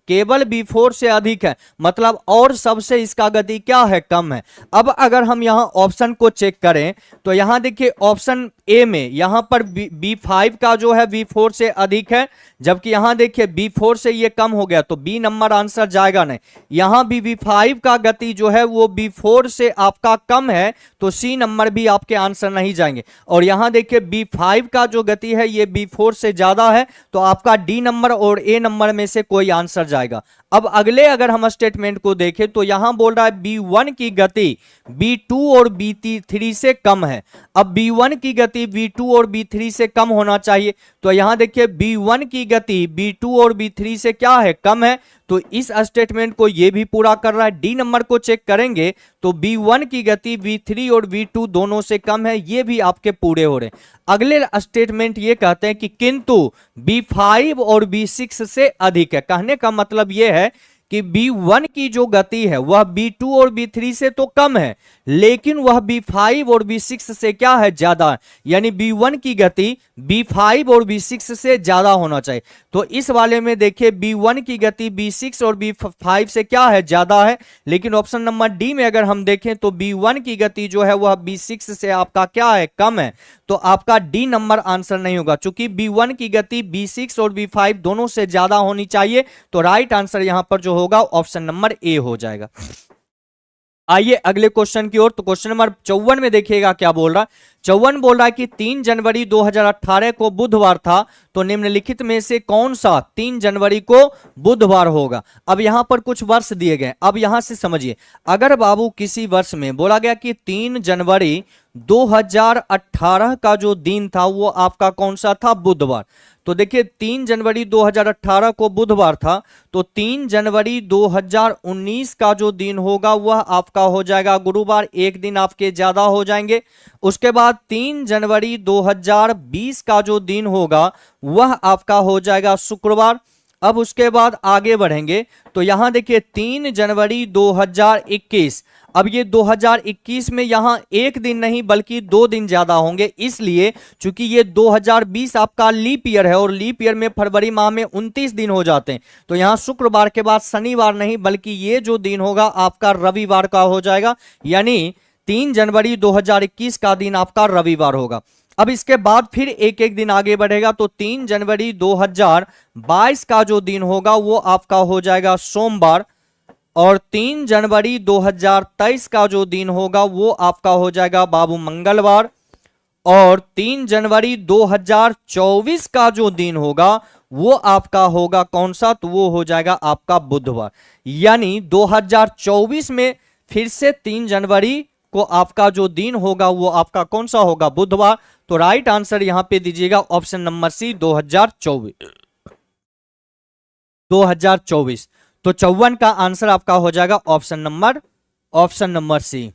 केवल B4 से अधिक है, मतलब और सबसे इसका गति क्या है, कम है। अब अगर हम यहां ऑप्शन को चेक करें तो यहां देखिए ऑप्शन ए में यहां पर B5 का जो है B4 से अधिक है, जबकि यहां देखिए B4 से ये कम हो गया, तो बी नंबर आंसर जाएगा नहीं। यहां भी B5 का गति जो है वो B4 से आपका कम है, तो सी नंबर भी आपके आंसर नहीं जाएंगे। और यहां देखिए B5 का जो गति है ये B4 से ज्यादा है, तो आपका डी नंबर और ए नंबर में से कोई आंसर जाएगा। अब अगले अगर हम स्टेटमेंट को देखें तो यहां बोल रहा है B1 की गति B2 और B3 से कम है। अब B1 की गति B2 और B3 से कम होना चाहिए, तो यहां देखिए B1 की गति B2 और B3 से क्या है, कम है, तो इस स्टेटमेंट को ये भी पूरा कर रहा है। डी नंबर को चेक करेंगे तो B1 की गति B3 और B2 दोनों से कम है, ये भी आपके पूरे हो रहे हैं। अगले स्टेटमेंट ये कहते हैं कि किंतु B5 और B6 से अधिक है। कहने का मतलब ये है कि B1 की जो गति है वह B2 और B3 से तो कम है, लेकिन वह B5 और B6 से क्या है, ज्यादा है। यानी B1 की गति B5 और B6 से ज्यादा होना चाहिए। तो इस वाले में देखिए B1 की गति B6 और B5 से क्या है, ज्यादा है, लेकिन ऑप्शन नंबर डी में अगर हम देखें तो B1 की गति जो है वह B6 से आपका क्या है, कम है, तो आपका डी नंबर आंसर नहीं होगा। चूंकि B1 की गति B6 और B5 दोनों से ज्यादा होनी चाहिए, तो राइट आंसर यहां पर जो होगा ऑप्शन नंबर ए हो जाएगा। आइए अगले क्वेश्चन की ओर, तो क्वेश्चन नंबर 54 में देखिएगा क्या बोल रहा है। 54 बोल रहा है कि 3 जनवरी 2018 को बुधवार था, तो निम्नलिखित में से कौन सा 3 जनवरी को बुधवार होगा। अब यहां पर कुछ वर्ष दिए गए, अब यहां से समझिए, अगर बाबू किसी वर्ष में बोला गया कि 3 जनवरी 2018 का जो दिन था वो आपका कौन सा था, बुधवार, तो देखिए 3 जनवरी 2018 को बुधवार था, तो 3 जनवरी 2019 का जो दिन होगा वह आपका हो जाएगा गुरुवार, एक दिन आपके ज्यादा हो जाएंगे। उसके बाद 3 जनवरी 2020 का जो दिन होगा वह आपका हो जाएगा शुक्रवार। अब उसके बाद आगे बढ़ेंगे तो यहां देखिए 3 जनवरी 2021, अब ये 2021 में यहां एक दिन नहीं बल्कि 2 दिन ज्यादा होंगे, इसलिए चूंकि ये 2020 आपका लीप ईयर है और लीप ईयर में फरवरी माह में 29 दिन हो जाते हैं, तो यहां शुक्रवार के बाद शनिवार नहीं बल्कि ये जो दिन होगा आपका रविवार का हो जाएगा, यानी 3 जनवरी 2021 का दिन आपका रविवार होगा। अब इसके बाद फिर एक एक दिन आगे बढ़ेगा, तो 3 जनवरी 2022 का जो दिन होगा वो आपका हो जाएगा सोमवार, और 3 जनवरी 2023 का जो दिन होगा वो आपका हो जाएगा बाबू मंगलवार, और 3 जनवरी 2024 का जो दिन होगा वो आपका होगा कौन सा, तो वो हो जाएगा आपका बुधवार। यानी 2024 में फिर से 3 जनवरी को आपका जो दिन होगा वो आपका कौन सा होगा, बुधवार। तो राइट आंसर यहां पे दीजिएगा ऑप्शन नंबर सी 2024। तो 54 का आंसर आपका हो जाएगा option number C.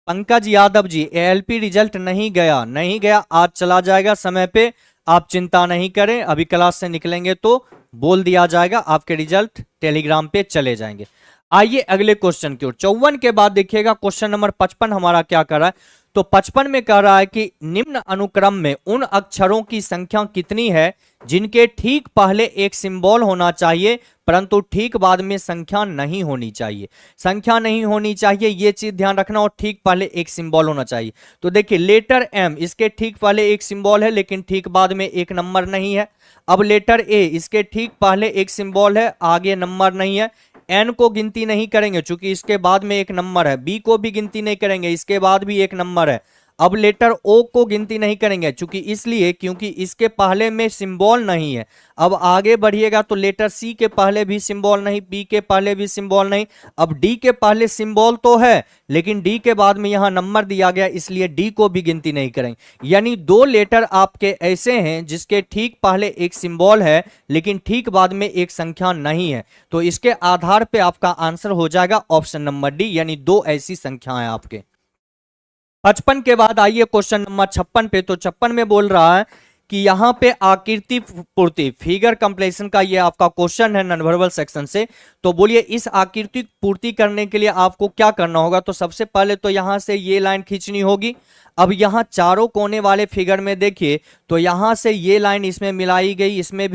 Pankaj Yadav ji, ALP result नहीं गया, आज चला जाएगा समय पे, आप चिंता नहीं करें, अभी क्लास से निकलेंगे तो बोल दिया जाएगा, आपके रिजल्ट टेलीग्राम पे चले जाएंगे। आइए अगले क्वेश्चन की ओर। 54 के बाद देखिएगा क्वेश्चन नंबर 55 हमारा क्या कर रहा है। तो 55 में कह रहा है कि निम्न अनुक्रम में उन अक्षरों की संख्या कितनी है जिनके ठीक पहले एक सिंबल होना चाहिए परंतु ठीक बाद में संख्या नहीं होनी चाहिए। संख्या नहीं होनी चाहिए, ये चीज ध्यान रखना, और ठीक पहले एक सिंबल होना चाहिए। तो देखिए लेटर एम, इसके ठीक पहले एक सिंबल है लेकिन ठीक बाद में एक नंबर नहीं है। अब लेटर ए, इसके ठीक पहले एक सिंबल है, आगे नंबर नहीं है। एन को गिनती नहीं करेंगे चूंकि इसके बाद में एक नंबर है। बी को भी गिनती नहीं करेंगे, इसके बाद भी एक नंबर है। अब लेटर ओ को गिनती नहीं करेंगे चूंकि इसलिए क्योंकि इसके पहले में सिंबल नहीं है। अब आगे बढ़िएगा तो लेटर सी के पहले भी सिंबल नहीं, बी के पहले भी सिंबल नहीं। अब डी के पहले सिंबल तो है लेकिन डी के बाद में यहां नंबर दिया गया, इसलिए डी को भी गिनती नहीं करेंगे। यानी दो लेटर आपके ऐसे हैं जिसके ठीक पहले एक सिंबल है लेकिन ठीक बाद में एक संख्या नहीं है। तो इसके आधार पर आपका आंसर हो जाएगा ऑप्शन नंबर डी, यानी दो ऐसी संख्याएं आपके। 55 के बाद आइए क्वेश्चन नंबर 56 पे। तो 56 में बोल रहा है कि यहां पे आकृति पूर्ति, फिगर कंप्लीशन का ये आपका क्वेश्चन है नॉन वर्बल सेक्शन से। तो बोलिए इस आकृति पूर्ति करने के लिए आपको क्या करना होगा। तो सबसे पहले तो यहां से ये लाइन खींचनी होगी। अब यहां चारों कोने वाले फिगर में देखिए तो यहां से ये लाइन इसमें मिलाई गई, इसमें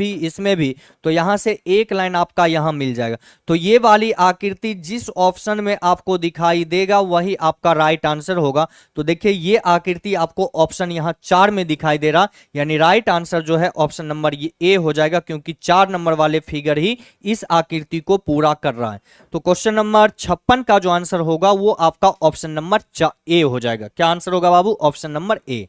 भी, तो यहां से एक लाइन आपका यहां मिल जाएगा। तो ये वाली आकृति जिस ऑप्शन में आपको दिखाई देगा वही आपका राइट आंसर होगा। तो देखिए ये आकृति आपको ऑप्शन यहां 4 में दिखाई दे रहा, यानी राइट आंसर जो है ऑप्शन नंबर ए हो जाएगा क्योंकि 4 नंबर वाले फिगर ही इस आकृति को पूरा कर रहा है। तो क्वेश्चन नंबर 56 का जो आंसर होगा वो आपका ऑप्शन नंबर ए हो जाएगा। क्या आंसर होगा बाबू? Option number A.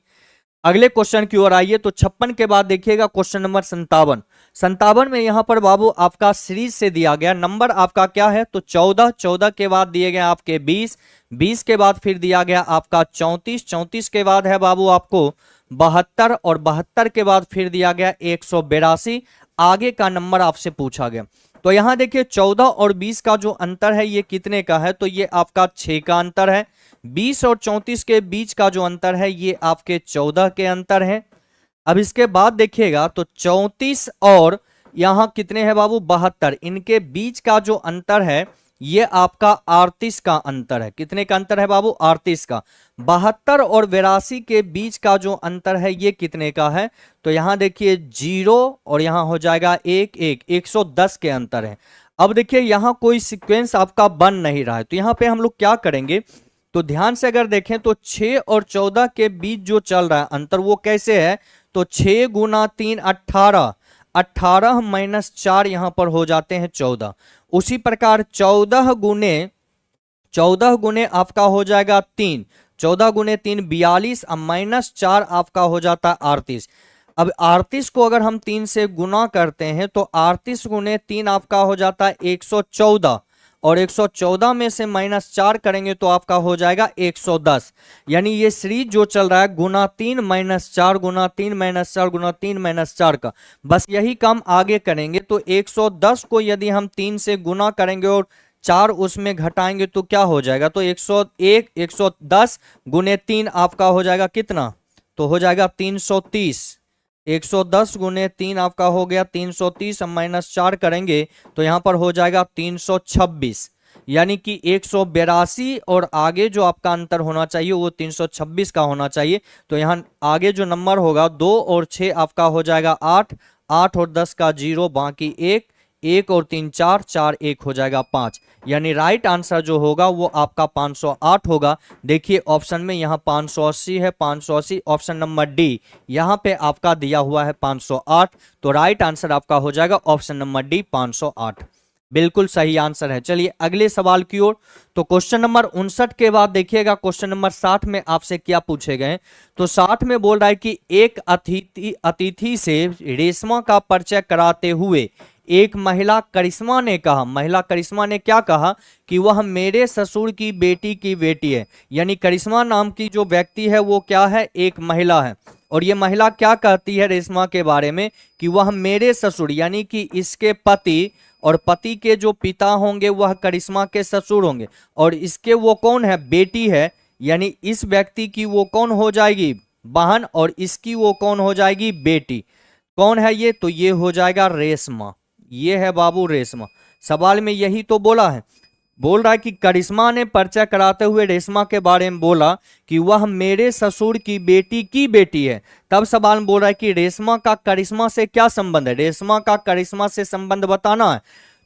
अगले क्वेश्चन की ओर आइए। तो 56 के बाद देखिएगा क्वेश्चन नंबर 57 में यहां पर बाबू आपका सीरीज से दिया गया नंबर आपका क्या है। तो 14 के बाद दिए गए आपके 20 के बाद फिर दिया गया आपका 34 के बाद है बाबू आपको 72 और 72 के बाद फिर दिया गया 182। आगे का नंबर आपसे पूछा गया। तो यहां देखिए 14 और 20 का जो अंतर है ये कितने का है। तो ये आपका 6 का अंतर है। 20 और 34 के बीच का जो अंतर है ये आपके 14 के अंतर है। अब इसके बाद देखिएगा तो 34 और यहां कितने हैं बाबू 72, इनके बीच का जो अंतर है ये आपका 38 का अंतर है। कितने का अंतर है बाबू? 38 का। 72 और 82 के बीच का जो अंतर है ये कितने का है। तो यहां देखिए 0 और यहां हो जाएगा 110 के अंतर है। अब देखिए यहां कोई सीक्वेंस आपका बन नहीं रहा है तो यहां पे हम लोग क्या करेंगे। तो ध्यान से अगर देखें तो 6 और 14 के बीच जो चल रहा है अंतर वो कैसे है। तो 6 गुना 3 18, 18 माइनस 4 यहां पर हो जाते हैं 14। उसी प्रकार 14 गुने आपका हो जाएगा 3, 14 गुने 3 42 और माइनस 4 आपका हो जाता है 38। अब 38 को अगर हम 3 से गुना करते हैं तो 38 गुने 3 आपका हो जाता है 114 और 114 में से माइनस 4 करेंगे तो आपका हो जाएगा 110। यानी ये सीरीज जो चल रहा है गुना 3 माइनस 4 गुना 3 माइनस 4 गुना 3 माइनस 4 का, बस यही काम आगे करेंगे। तो 110 को यदि हम 3 से गुना करेंगे और 4 उसमें घटाएंगे तो क्या हो जाएगा। तो 110 गुने 3 आपका हो जाएगा कितना। तो हो जाएगा 330। 110 गुने 3 आपका हो गया 330, हम माइनस 4 करेंगे तो यहां पर हो जाएगा 326। यानी कि 182 और आगे जो आपका अंतर होना चाहिए वो 326 का होना चाहिए। तो यहां आगे जो नंबर होगा 2 और 6 आपका हो जाएगा 8, 8 और 10 का 0 बाकी 1 और 3 4, 4 1 हो जाएगा 5। यानी राइट आंसर जो होगा वो आपका 508 होगा। देखिए ऑप्शन में यहाँ 580 है, 580 ऑप्शन नंबर डी यहाँ पे आपका दिया हुआ है 508। तो राइट आंसर आपका हो जाएगा ऑप्शन नंबर डी 508, बिल्कुल सही आंसर है। चलिए अगले सवाल की ओर। तो क्वेश्चन नंबर 59 के बाद देखिएगा क्वेश्चन नंबर 60 में आपसे क्या पूछे गए। तो 60 में बोल रहा है कि एक अतिथि से रेशमा का परिचय कराते हुए एक महिला करिश्मा ने क्या कहा कि वह मेरे ससुर की बेटी है। यानी करिश्मा नाम की जो व्यक्ति है वो क्या है, एक महिला है। और ये महिला क्या कहती है रेशमा के बारे में कि वह मेरे ससुर यानी कि इसके पति और पति के जो पिता होंगे वह करिश्मा के ससुर होंगे और इसके वो कौन है, बेटी है। यानी इस व्यक्ति की वो कौन हो जाएगी, बहन, और इसकी वो कौन हो जाएगी, बेटी। कौन है ये, तो ये हो जाएगा रेशमा। ये है बाबू रेशमा। सवाल में यही तो बोला है, बोल रहा है कि करिश्मा ने पर्चा कराते हुए रेशमा के बारे में बोला कि वह मेरे ससुर की बेटी है। तब सवाल में बोल रहा है कि रेशमा का करिश्मा से क्या संबंध है, रेशमा का करिश्मा से संबंध बताना है।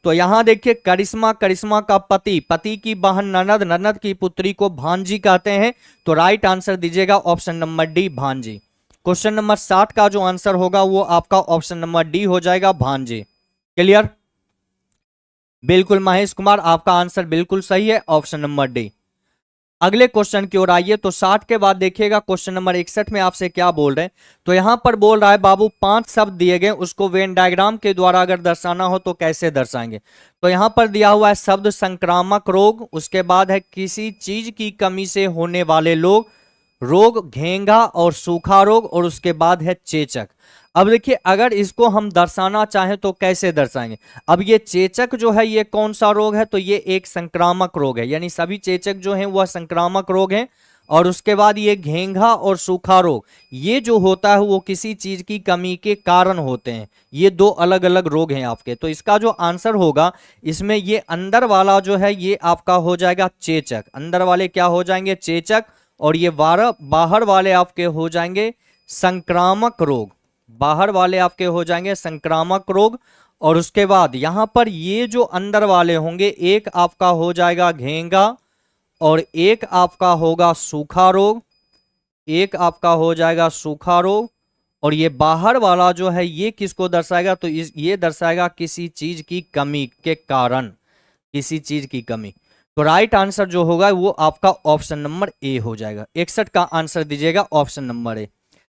तो यहां देखिए, करिश्मा, करिश्मा का पति, पति की बहन ननद, ननद की पुत्री को भांजी कहते हैं। तो राइट आंसर दीजिएगा ऑप्शन नंबर डी, भांजी। क्वेश्चन नंबर 60 का जो आंसर होगा वो आपका ऑप्शन नंबर डी हो जाएगा, भांजी। क्लियर? बिल्कुल महेश कुमार, आपका आंसर बिल्कुल सही है, ऑप्शन नंबर डी। अगले क्वेश्चन की ओर आइए। तो 60 के बाद देखिएगा क्वेश्चन नंबर 61 में आपसे क्या बोल रहे हैं। तो यहां पर बोल रहा है बाबू 5 शब्द दिए गए, उसको वेन डायग्राम के द्वारा अगर दर्शाना हो तो कैसे दर्शाएंगे। तो यहां पर दिया हुआ है शब्द संक्रामक रोग, उसके बाद है किसी चीज की कमी से होने वाले रोग, घेंघा और सूखा रोग, और उसके बाद है चेचक। अब देखिए, अगर इसको हम दर्शाना चाहें तो कैसे दर्शाएंगे। अब ये चेचक जो है ये कौन सा रोग है, तो ये एक संक्रामक रोग है, यानी सभी चेचक जो हैं वह संक्रामक रोग हैं। और उसके बाद ये घेंघा और सूखा रोग, ये जो होता है वो किसी चीज की कमी के कारण होते हैं। ये दो अलग अलग रोग हैं आपके। तो इसका जो आंसर होगा, इसमें ये अंदर वाला जो है ये आपका हो जाएगा चेचक, अंदर वाले क्या हो जाएंगे, चेचक। और ये बाहर वाले आपके हो जाएंगे संक्रामक रोग, बाहर वाले आपके हो जाएंगे संक्रामक रोग। और उसके बाद यहां पर ये जो अंदर वाले होंगे, एक आपका हो जाएगा घेंगा, और एक आपका होगा सूखा रोग, एक आपका हो जाएगा सूखा रोग। और ये बाहर वाला जो है ये किसको दर्शाएगा, तो ये दर्शाएगा किसी चीज की कमी के कारण, किसी चीज की कमी। तो राइट आंसर जो होगा वो आपका ऑप्शन नंबर ए हो जाएगा। 61 का आंसर दीजिएगा ऑप्शन नंबर ए।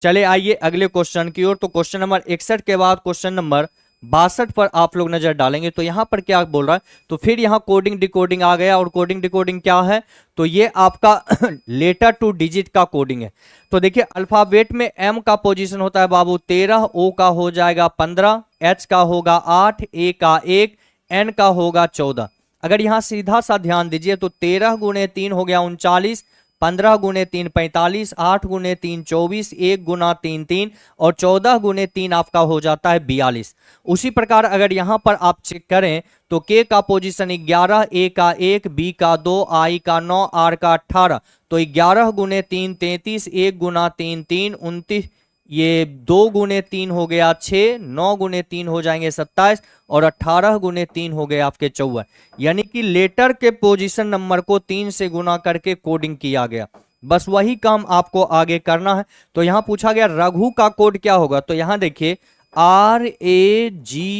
चले आइए अगले क्वेश्चन की ओर। तो क्वेश्चन नंबर 61 के बाद क्वेश्चन नंबर 62 पर आप लोग नजर डालेंगे। तो यहां पर क्या बोल रहा है, तो फिर यहां कोडिंग डिकोडिंग आ गया। और कोडिंग डिकोडिंग क्या है, तो ये आपका लेटर टू डिजिट का कोडिंग है। तो देखिए, अल्फाबेट में एम का पोजीशन होता है बाबू 13, ओ का हो जाएगा 15, एच का होगा 8, ए का 1, एन का होगा 14। अगर यहां सीधा सा ध्यान दीजिए तो 13 गुणे 3 हो गया 39, 15 गुणे 3 45, 8 गुणे 3 24, 1 गुना 3 3, और 14 गुणे 3 आपका हो जाता है 42। उसी प्रकार अगर यहां पर आप चेक करें तो के का पोजीशन 11, ए का 1, बी का 2, आई का 9, आर का 18। तो 11 गुणे 3 33, 1 गुना 3 3 29, ये 2 गुणे 3 हो गया 6, 9 गुणे 3 हो जाएंगे 27, और 18 गुणे 3 हो गए आपके 54। यानी कि लेटर के पोजीशन नंबर को 3 से गुना करके कोडिंग किया गया। बस वही काम आपको आगे करना है। तो यहां पूछा गया रघु का कोड क्या होगा। तो यहां देखिए RAGHU,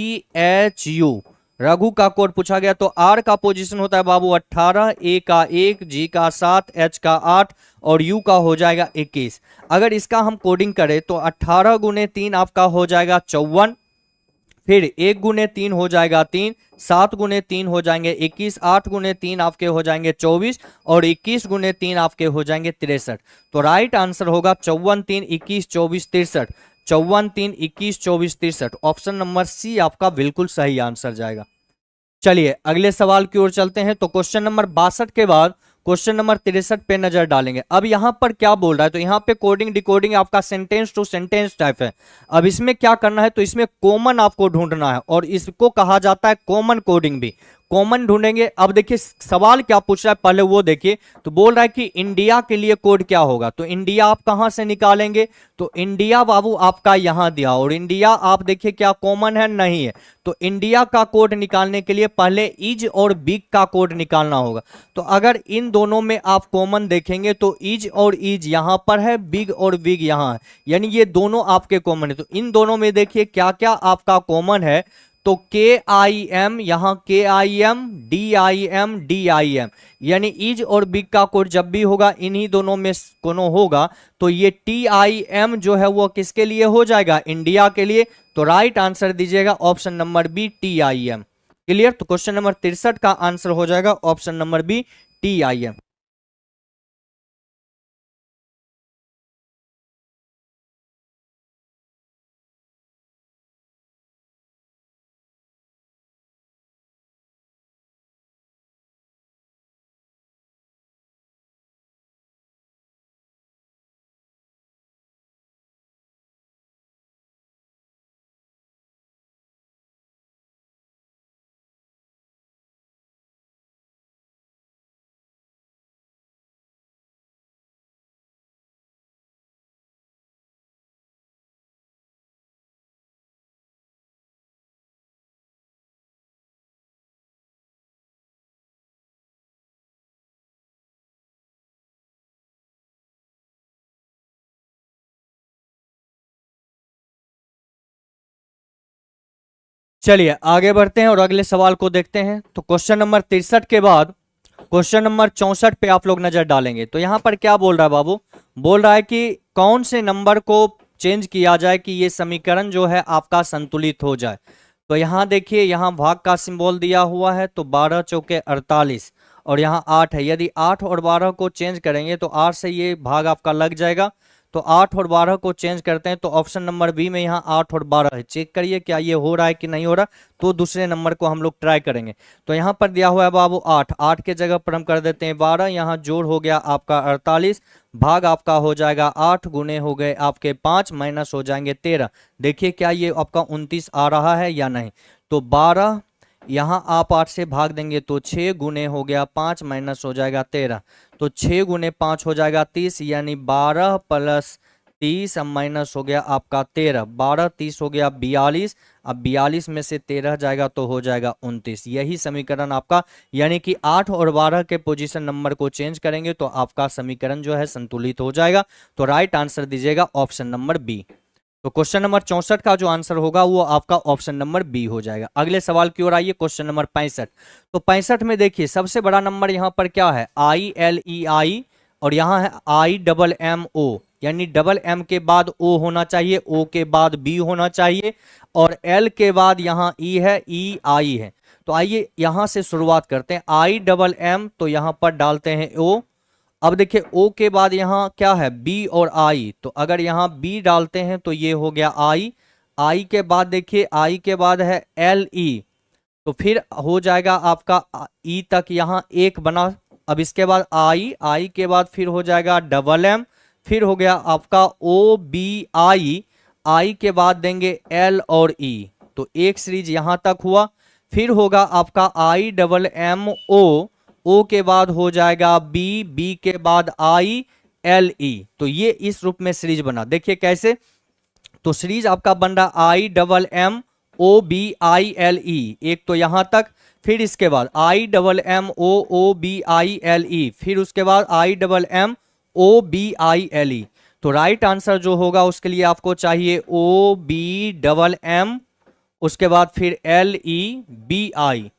रघु का कोड पूछा गया। तो आर का पोजीशन होता है बाबू 18, ए का 1, जी का 7, एच का 8, और यू का हो जाएगा 21। अगर इसका हम कोडिंग करें तो 18 गुने 3 आपका हो जाएगा 54, फिर 1 गुने 3 हो जाएगा 3, 7 गुने 3 हो जाएंगे 21, 8 गुने 3 आपके हो जाएंगे 24, और 21 गुने 3 आपके हो जाएंगे 63। तो राइट आंसर होगा 54 3 21 24 63, 54 3 21 24 63। ऑप्शन नंबर सी आपका बिल्कुल सही आंसर जाएगा। चलिए अगले सवाल की ओर चलते हैं। तो क्वेश्चन नंबर 62 के बाद क्वेश्चन नंबर 63 पे नजर डालेंगे। अब यहां पर क्या बोल रहा है, तो यहां पे कोडिंग डिकोडिंग आपका सेंटेंस टू सेंटेंस टाइप है। अब इसमें क्या करना है, तो इसमें कॉमन आपको ढूंढना है, और इसको कहा जाता है कॉमन कोडिंग भी। कॉमन ढूंढेंगे। अब देखिए सवाल क्या पूछ रहा है पहले वो देखिए। तो बोल रहा है कि इंडिया के लिए कोड क्या होगा। तो इंडिया आप कहां से निकालेंगे, तो इंडिया बाबू आपका यहां दिया, और इंडिया आप देखिए क्या कॉमन है, नहीं है। तो इंडिया का कोड निकालने के लिए पहले इज और बिग का कोड निकालना होगा। तो अगर इन दोनों में आप कॉमन देखेंगे तो इज और इज यहां पर है, बिग और बिग यहां है, यानी ये दोनों आपके कॉमन है। तो इन दोनों में देखिए क्या क्या आपका कॉमन है। तो के आई एम, यहां के I am, D I am, यानी इज और बिग का कोड जब भी होगा इन्हीं दोनों में कोनो होगा। तो ये टी आई एम जो है वो किसके लिए हो जाएगा, इंडिया के लिए। तो राइट आंसर दीजिएगा option number B, T I M. Clear? तो क्वेश्चन नंबर 63 का आंसर हो जाएगा option number B, T I M. चलिए आगे बढ़ते हैं और अगले सवाल को देखते हैं। तो क्वेश्चन नंबर 63 के बाद क्वेश्चन नंबर 64 पे आप लोग नजर डालेंगे। तो यहाँ पर क्या बोल रहा है बाबू, बोल रहा है कि कौन से नंबर को चेंज किया जाए कि ये समीकरण जो है आपका संतुलित हो जाए। तो यहाँ देखिए, यहाँ भाग का सिंबल दिया हुआ है, तो 12 चौके 48 और यहाँ 8 है। यदि 8 और 12 को चेंज करेंगे तो 8 से ये भाग आपका लग जाएगा। तो 8 और 12 को चेंज करते हैं तो ऑप्शन नंबर बी में यहाँ 8 और 12 है। चेक करिए क्या ये हो रहा है कि नहीं हो रहा, तो दूसरे नंबर को हम लोग ट्राई करेंगे। तो यहाँ पर दिया हुआ है बाबू 8, 8 के जगह पर हम कर देते हैं 12, यहाँ जोड़ हो गया आपका 48, भाग आपका हो जाएगा 8, गुने हो गए आपके 5, माइनस हो जाएंगे 13। देखिए क्या ये आपका 29 आ रहा है या नहीं। तो 12 यहाँ आप 8 से भाग देंगे तो 6, गुने हो गया 5, माइनस हो जाएगा 13। तो 6 गुने 5 हो जाएगा 30, यानी 12 प्लस 30, अब माइनस हो गया आपका 13, 12 30 हो गया 42। अब 42 में से 13 जाएगा तो हो जाएगा 29। यही समीकरण आपका, यानी कि 8 और 12 के पोजीशन नंबर को चेंज करेंगे तो आपका समीकरण जो है संतुलित हो जाएगा। तो राइट आंसर दीजिएगा ऑप्शन नंबर बी। तो क्वेश्चन नंबर 64 का जो आंसर होगा वो आपका ऑप्शन नंबर बी हो जाएगा। अगले सवाल की ओर आइए, क्वेश्चन नंबर 65। तो 65 में देखिए सबसे बड़ा नंबर यहाँ पर क्या है, ILEI, और यहाँ है IMMO, यानी डबल एम के बाद ओ होना चाहिए, ओ के बाद बी होना चाहिए, और एल के बाद यहाँ ई है, ई आई है। तो आइए यहाँ से शुरुआत करते हैं। IMM, तो यहाँ पर डालते हैं ओ। अब देखिए ओ के बाद यहाँ क्या है, बी और आई, तो अगर यहाँ बी डालते हैं तो ये हो गया आई। आई के बाद देखिए, आई के बाद है LE, तो फिर हो जाएगा आपका ई तक यहाँ एक बना। अब इसके बाद आई के बाद फिर हो जाएगा डबल एम, फिर हो गया आपका OBI, आई के बाद देंगे L और E, तो एक सीरीज यहाँ तक हुआ। फिर होगा आपका IMMO, ओ के बाद हो जाएगा बी, बी के बाद ILE, तो ये इस रूप में सीरीज बना। देखिए कैसे, तो सीरीज आपका बन रहा IMMOBILE, एक तो यहां तक, फिर इसके बाद IMMOOBILE, फिर उसके बाद IMMOBILE। तो राइट आंसर जो होगा उसके लिए आपको चाहिए OBMM, उसके बाद फिर LEBI,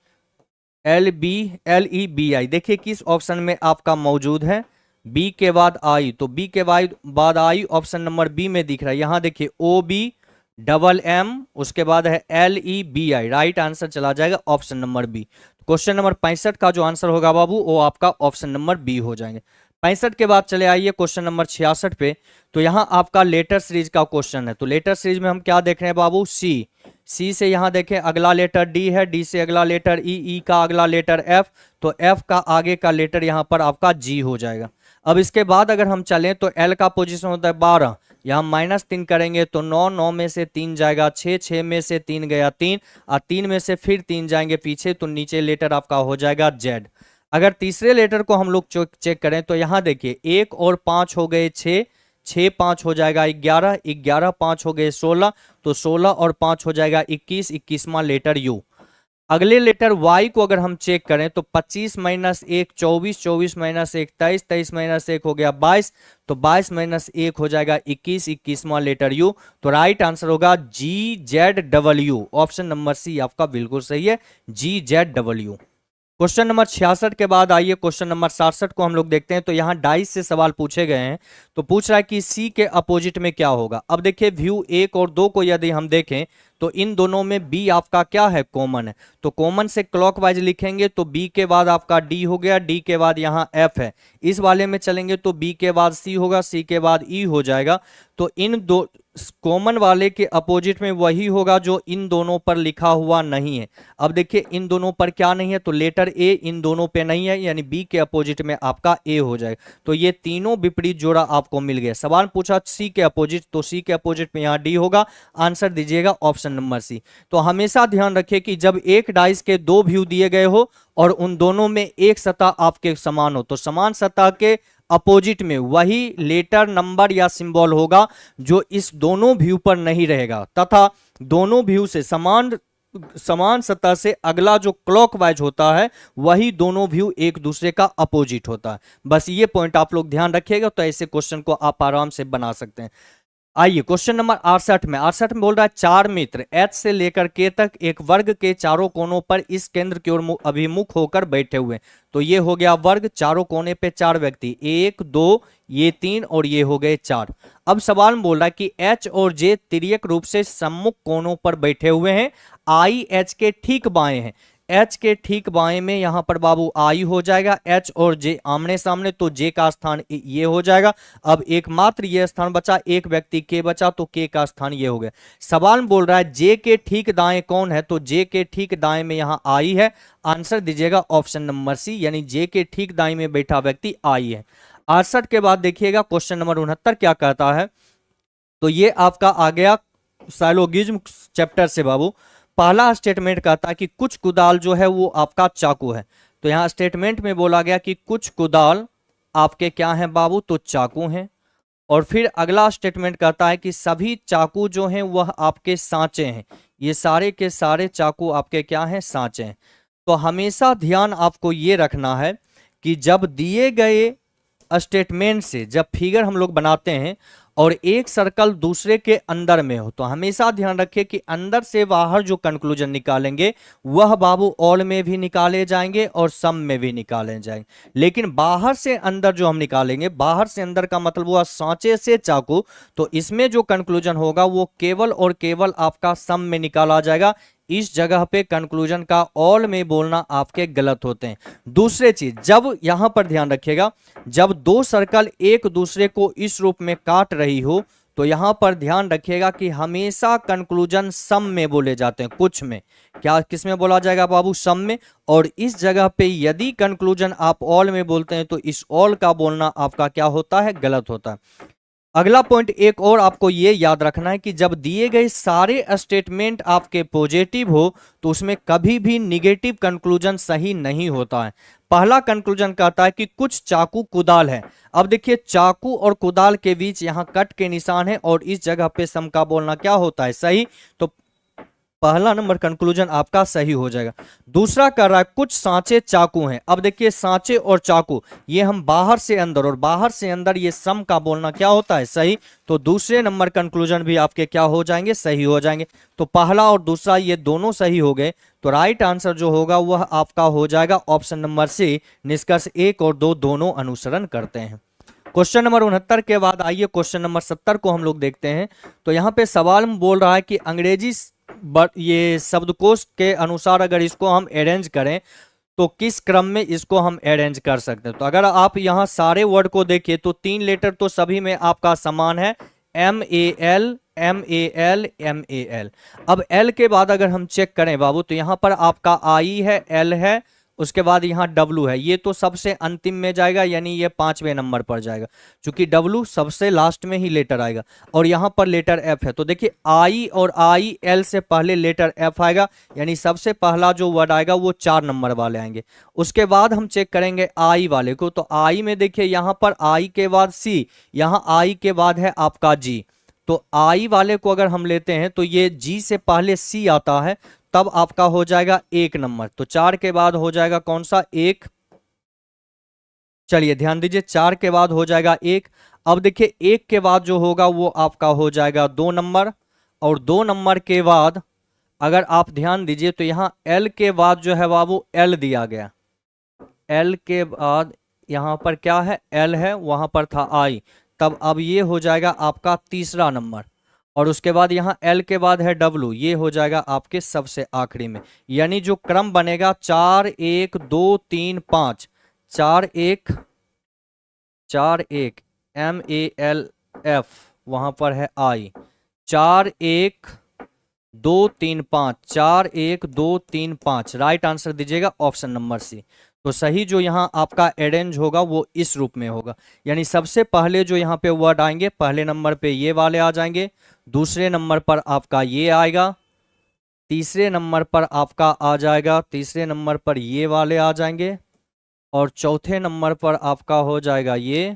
LEBI। देखिए किस ऑप्शन में आपका मौजूद है, बी के बाद आई, तो बी के बाद आई ऑप्शन नंबर बी में दिख रहा है। यहां देखिए OBMM, उसके बाद है LEBI, राइट आंसर चला जाएगा option number B. Question number 65 का जो आंसर होगा बाबू वो आपका ऑप्शन नंबर बी हो जाएंगे। 65 के बाद चले आइए क्वेश्चन नंबर 66 पे। तो यहाँ आपका लेटर सीरीज का क्वेश्चन है। तो लेटर सीरीज में हम क्या देख रहे हैं बाबू, सी से यहाँ देखें अगला लेटर डी है, डी से अगला लेटर ई का अगला लेटर एफ, तो एफ का आगे का लेटर यहाँ पर आपका जी हो जाएगा। अब इसके बाद अगर हम चलें तो एल का पोजीशन होता है 12, यहाँ -3 करेंगे तो 9, 9 में से 3 जाएगा 6, 6 में से 3 गया 3, और 3 में से फिर 3 जाएंगे पीछे, तो नीचे लेटर आपका हो जाएगा जेड। अगर तीसरे लेटर को हम लोग चेक करें तो यहाँ देखिए 1 और 5 हो गए 6, 6 5 हो जाएगा 11, 11 5 हो गए 16, तो 16 और 5 हो जाएगा 21, 21वां लेटर यू। अगले लेटर y को अगर हम चेक करें तो 25 - 1 24, 24 - 1 23, 23 - 1 हो गया 22, तो 22 - 1 हो जाएगा 21, 21वां लेटर u। तो राइट आंसर होगा GZW, ऑप्शन नंबर सी आपका बिल्कुल सही है, GZW। क्वेश्चन नंबर 66 के बाद आइए क्वेश्चन नंबर 67 को हम लोग देखते हैं। तो यहाँ डाइस से सवाल पूछे गए हैं। तो पूछ रहा है कि सी के अपोजिट में क्या होगा। अब देखिए व्यू 1 और 2 को यदि हम देखें तो इन दोनों में बी आपका क्या है, कॉमन है। तो कॉमन से क्लॉकवाइज लिखेंगे तो बी के बाद आपका डी हो गया, डी के बाद यहाँ एफ है। इस वाले में चलेंगे तो बी के बाद सी होगा, सी के बाद ई हो जाएगा। तो इन दो कॉमन वाले के अपोजिट में वही होगा जो इन दोनों पर लिखा हुआ नहीं है। अब देखिए इन दोनों पर क्या नहीं है, तो लेटर ए इन दोनों पे नहीं है, यानी बी के अपोजिट में आपका ए हो जाएगा। तो ये तीनों विपरीत जोड़ा आपको मिल गया। सवाल पूछा सी के अपोजिट, तो सी के अपोजिट में यहाँ डी होगा, आंसर दीजिएगा ऑप्शन नंबर सी। तो हमेशा ध्यान रखिए कि जब एक डाइस के दो व्यू दिए गए हो और उन दोनों में एक सतह आपके समान हो, तो समान सतह के अपोजिट में वही लेटर, नंबर या सिंबल होगा जो इस दोनों व्यू पर नहीं रहेगा, तथा दोनों व्यू से समान सतह से अगला जो क्लॉकवाइज होता है वही दोनों व्यू एक दूसरे का अपोजिट होता है। बस ये पॉइंट आप लोग ध्यान रखिएगा, तो ऐसे क्वेश्चन को आप आराम से बना सकते हैं। आइए क्वेश्चन नंबर 68 में बोल रहा है चार मित्र H से लेकर K तक एक वर्ग के चारों कोनों पर इस केंद्र की ओर अभिमुख होकर बैठे हुए। तो ये हो गया वर्ग, चारों कोने पे चार व्यक्ति, एक दो ये तीन और ये हो गए चार। अब सवाल में बोल रहा है कि H और J तिर्यक रूप से सम्मुख कोनों पर बैठे हुए हैं, I H के ठीक बाएं हैं। H के ठीक बाएं में यहां पर बाबू I हो जाएगा, H और J आमने सामने, तो J का स्थान ये हो जाएगा। अब एकमात्र ये स्थान बचा, एक व्यक्ति K बचा, तो K का स्थान ये हो गया। सवाल में बोल रहा है J के ठीक दाएं कौन है, तो J के ठीक दाएं में यहां I है। आंसर दीजिएगा ऑप्शन नंबर सी, यानी J के ठीक दाएं में बैठा व्यक्ति I है। 68 के बाद देखिएगा क्वेश्चन नंबर 69 क्या कहता है। तो ये आपका आ गया साइलोगिज्म चैप्टर से बाबू। पहला स्टेटमेंट कहता है कि कुछ कुदाल जो है वो आपका चाकू है। तो यहां स्टेटमेंट में बोला गया कि कुछ कुदाल आपके क्या हैं बाबू, तो चाकू हैं। और फिर अगला स्टेटमेंट कहता है कि सभी चाकू जो हैं वह आपके सांचे हैं। ये सारे के सारे चाकू आपके क्या हैं, सांचे हैं। तो हमेशा ध्यान आपको ये रखना है कि जब दिए गए स्टेटमेंट से जब फिगर हम लोग बनाते हैं और एक सर्कल दूसरे के अंदर में हो, तो हमेशा ध्यान रखिए कि अंदर से बाहर जो कंक्लूजन निकालेंगे वह बाबू ऑल में भी निकाले जाएंगे और सम में भी निकाले जाएंगे। लेकिन बाहर से अंदर जो हम निकालेंगे, बाहर से अंदर का मतलब हुआ सांचे से चाकू, तो इसमें जो कंक्लूजन होगा वो केवल और केवल आपका सम में निकाला जाएगा। इस जगह पे कंक्लूजन का ऑल में बोलना आपके गलत होते हैं। दूसरी चीज, जब यहां पर ध्यान रखिएगा, जब दो सर्कल एक दूसरे को इस रूप में काट रही हो, तो यहां पर ध्यान रखिएगा कि हमेशा कंक्लूजन सम में बोले जाते हैं। कुछ में क्या, किस में बोला जाएगा बाबू, सम में। और इस जगह पे यदि कंक्लूजन आप ऑल में बोलते हैं तो इस ऑल का बोलना आपका क्या होता है, गलत होता है। अगला पॉइंट एक और आपको ये याद रखना है कि जब दिए गए सारे स्टेटमेंट आपके पॉजिटिव हो तो उसमें कभी भी निगेटिव कंक्लूजन सही नहीं होता है। पहला कंक्लूजन कहता है कि कुछ चाकू कुदाल है। अब देखिए चाकू और कुदाल के बीच यहां कट के निशान है और इस जगह पे सम का बोलना क्या होता है, सही। तो पहला नंबर कंक्लूजन आपका सही हो जाएगा। दूसरा कर रहा है कुछ सांचे चाकू हैं। अब देखिए सांचे और चाकू ये हम बाहर से अंदर और बाहर से अंदर, ये सम का बोलना क्या होता है, सही। तो दूसरे नंबर कंक्लूजन भी आपके क्या हो जाएंगे, सही हो जाएंगे। तो पहला और दूसरा ये दोनों सही हो गए। तो राइट आंसर जो होगा वह आपका हो जाएगा ऑप्शन नंबर सी। निष्कर्ष 1 और 2 दोनों अनुसरण करते हैं। क्वेश्चन नंबर 69 के बाद आइए क्वेश्चन नंबर 70 को हम लोग देखते हैं। तो यहाँ पे सवाल में बोल रहा है कि अंग्रेजी ये शब्दकोश के अनुसार अगर इसको हम अरेंज करें तो किस क्रम में इसको हम अरेंज कर सकते हैं। तो अगर आप यहाँ सारे वर्ड को देखिए तो 3 लेटर तो सभी में आपका समान है, MAL MAL MAL। अब L के बाद अगर हम चेक करें बाबू तो यहाँ पर आपका I है, L है, उसके बाद यहाँ W है। ये तो सबसे अंतिम में जाएगा, यानी ये 5वें नंबर पर जाएगा, क्योंकि W सबसे लास्ट में ही लेटर आएगा। और यहाँ पर लेटर F है। तो देखिए I और IL से पहले लेटर F आएगा, यानी सबसे पहला जो वर्ड आएगा वो 4 नंबर वाले आएंगे। उसके बाद हम चेक करेंगे I वाले को। तो I में देखिए यहाँ पर I के बाद C, यहाँ I के बाद है आपका G। तो I वाले को अगर हम लेते हैं तो ये G से पहले C आता है, तब आपका हो जाएगा 1 नंबर। तो 4 के बाद हो जाएगा कौन सा, 1। चलिए ध्यान दीजिए, 4 के बाद हो जाएगा 1। अब देखिए 1 के बाद जो होगा वो आपका हो जाएगा 2 नंबर। और 2 नंबर के बाद अगर आप ध्यान दीजिए तो यहाँ L के बाद जो है बाबू L दिया गया। L के बाद यहाँ पर क्या है, L है, वहां पर था I, तब अब ये हो जाएगा आपका तीसरा नंबर। और उसके बाद यहाँ L के बाद है W, ये हो जाएगा आपके सबसे आखिरी में। यानी जो क्रम बनेगा 4 1 2 3 5, 4 1 MALF, वहां पर है I, 4 1 2 3 5, 4 1 2 3 5। राइट आंसर दीजिएगा ऑप्शन नंबर सी। तो सही जो यहाँ आपका अरेंज होगा वो इस रूप में होगा, यानी सबसे पहले जो यहाँ पे वर्ड आएंगे, पहले नंबर पे ये वाले आ जाएंगे, दूसरे नंबर पर आपका ये आएगा, तीसरे नंबर पर आपका आ जाएगा, तीसरे नंबर पर ये वाले आ जाएंगे, और चौथे नंबर पर आपका हो जाएगा ये,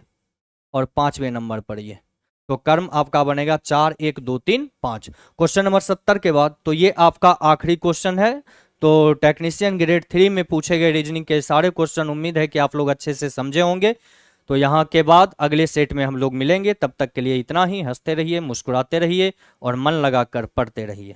और 5वें नंबर पर ये। तो क्रम आपका बनेगा 4 1 2 3 5। क्वेश्चन नंबर 70 के बाद तो ये आपका आखिरी क्वेश्चन है। तो टेक्नीशियन ग्रेड 3 में पूछे गए रीजनिंग के सारे क्वेश्चन उम्मीद है कि आप लोग अच्छे से समझे होंगे। तो यहाँ के बाद अगले सेट में हम लोग मिलेंगे। तब तक के लिए इतना ही। हंसते रहिए, मुस्कुराते रहिए और मन लगाकर पढ़ते रहिए।